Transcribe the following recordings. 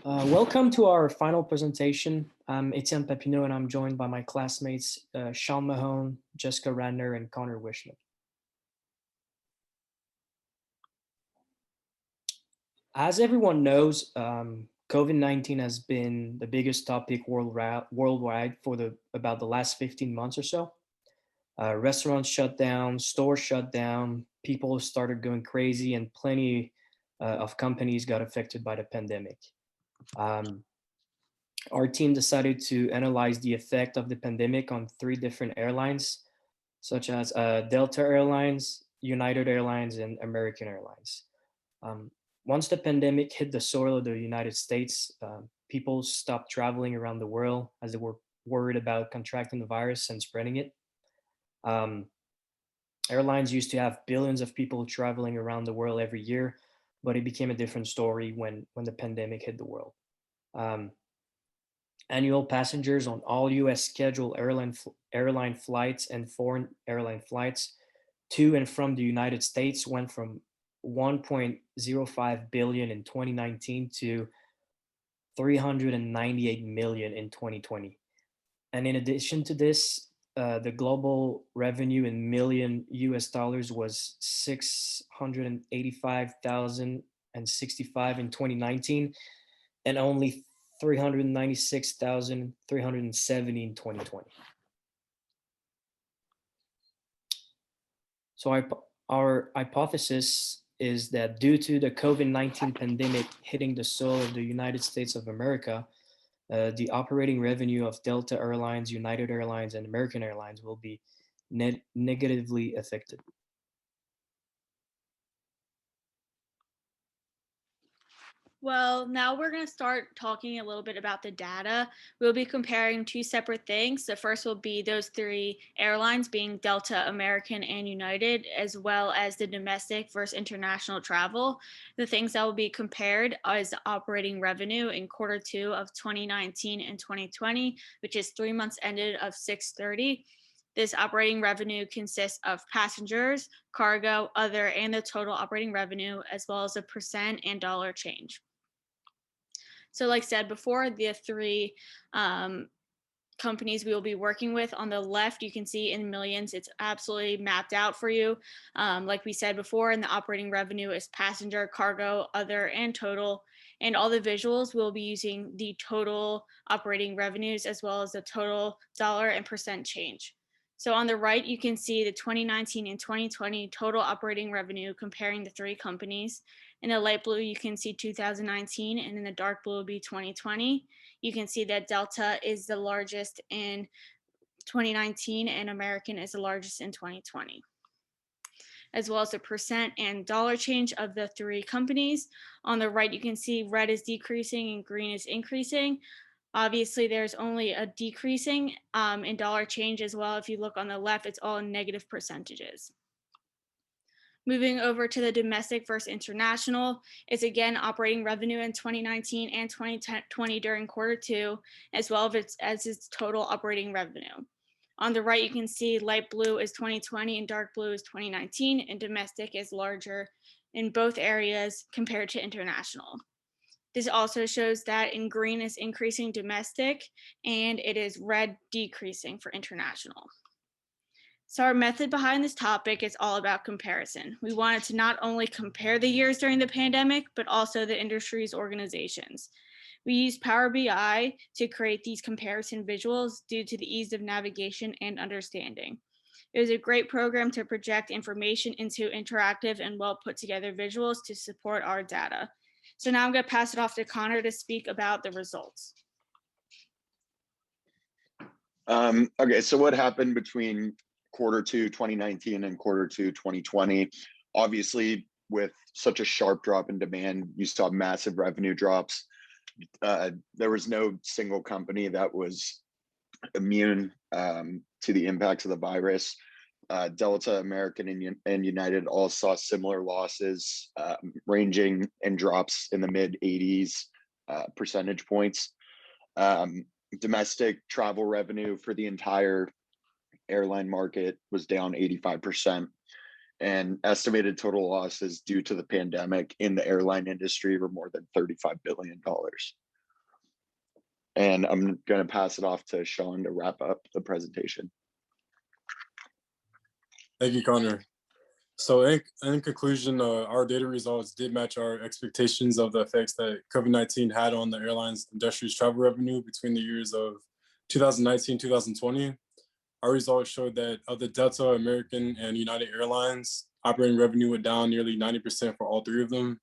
Welcome to our final presentation. I'm Etienne Papineau and I'm joined by my classmates Sean Mahone, Jessica Radner, and Connor Wishman. As everyone knows, COVID-19 has been the biggest topic worldwide for about the last 15 months or so. Restaurants shut down, stores shut down, people started going crazy, and plenty of companies got affected by the pandemic. Um, our team decided to analyze the effect of the pandemic on three different airlines, such as Delta Airlines, United Airlines, and American Airlines. Um, Once the pandemic hit the soil of the United States, people stopped traveling around the world as they were worried about contracting the virus and spreading it. Um, Airlines used to have billions of people traveling around the world every year, but it became a different story when the pandemic hit the world. Um, Annual passengers on all U.S. scheduled airline flights and foreign airline flights to and from the United States went from 1.05 billion in 2019 to 398 million in 2020. And in addition to this, the global revenue in million US dollars was 685,065 in 2019 and only 396,370 in 2020. So our hypothesis is that due to the COVID-19 pandemic hitting the soil of the United States of America, the operating revenue of Delta Airlines, United Airlines, and American Airlines will be negatively affected. Well, now we're going to start talking a little bit about the data. We'll be comparing two separate things. The first will be those three airlines being Delta, American, and United, as well as the domestic versus international travel. The things that will be compared is the operating revenue in quarter two of 2019 and 2020, which is 3 months ended of 6/30. This operating revenue consists of passengers, cargo, other, and the total operating revenue, as well as the percent and dollar change. So like I said before, the three companies we will be working with on the left, you can see in millions, it's absolutely mapped out for you. Like we said before, and the operating revenue is passenger, cargo, other, and total. And all the visuals will be using the total operating revenues as well as the total dollar and percent change. So on the right, you can see the 2019 and 2020 total operating revenue comparing the three companies. In the light blue, you can see 2019, and in the dark blue will be 2020. You can see that Delta is the largest in 2019 and American is the largest in 2020, as well as the percent and dollar change of the three companies. On the right, you can see red is decreasing and green is increasing. Obviously, there's only a decreasing in dollar change as well. If you look on the left, it's all in negative percentages. Moving over to the domestic versus international, it's again operating revenue in 2019 and 2020 during quarter two, as well as its total operating revenue. On the right, you can see light blue is 2020 and dark blue is 2019, and domestic is larger in both areas compared to international. This also shows that in green is increasing domestic and it is red decreasing for international. So our method behind this topic is all about comparison. We wanted to not only compare the years during the pandemic, but also the industry's organizations. We used Power BI to create these comparison visuals due to the ease of navigation and understanding. It was a great program to project information into interactive and well put together visuals to support our data. So now I'm going to pass it off to Connor to speak about the results. Okay, so what happened between quarter two 2019 and quarter two 2020? Obviously, with such a sharp drop in demand, you saw massive revenue drops. There was no single company that was immune to the impacts of the virus. Delta, American, and United all saw similar losses, ranging in drops in the mid 80s percentage points. Domestic travel revenue for the entire airline market was down 85%, and estimated total losses due to the pandemic in the airline industry were more than $35 billion. And I'm going to pass it off to Sean to wrap up the presentation. Thank you, Connor. So in conclusion, our data results did match our expectations of the effects that COVID-19 had on the airlines industry's travel revenue between the years of 2019, 2020. Our results showed that of the Delta, American, and United Airlines, operating revenue went down nearly 90% for all three of them.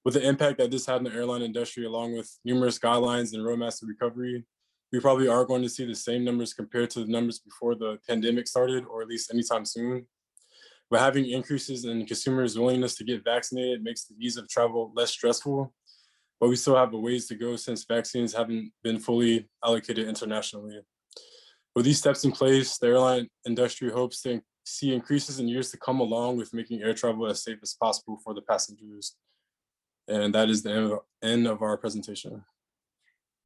With the impact that this had on the airline industry, along with numerous guidelines and roadmaps to recovery, we probably are going to see the same numbers compared to the numbers before the pandemic started, or at least anytime soon. But having increases in consumers' willingness to get vaccinated makes the ease of travel less stressful, but we still have a ways to go since vaccines haven't been fully allocated internationally. With these steps in place, the airline industry hopes to see increases in years to come, along with making air travel as safe as possible for the passengers. And that is the end of our presentation.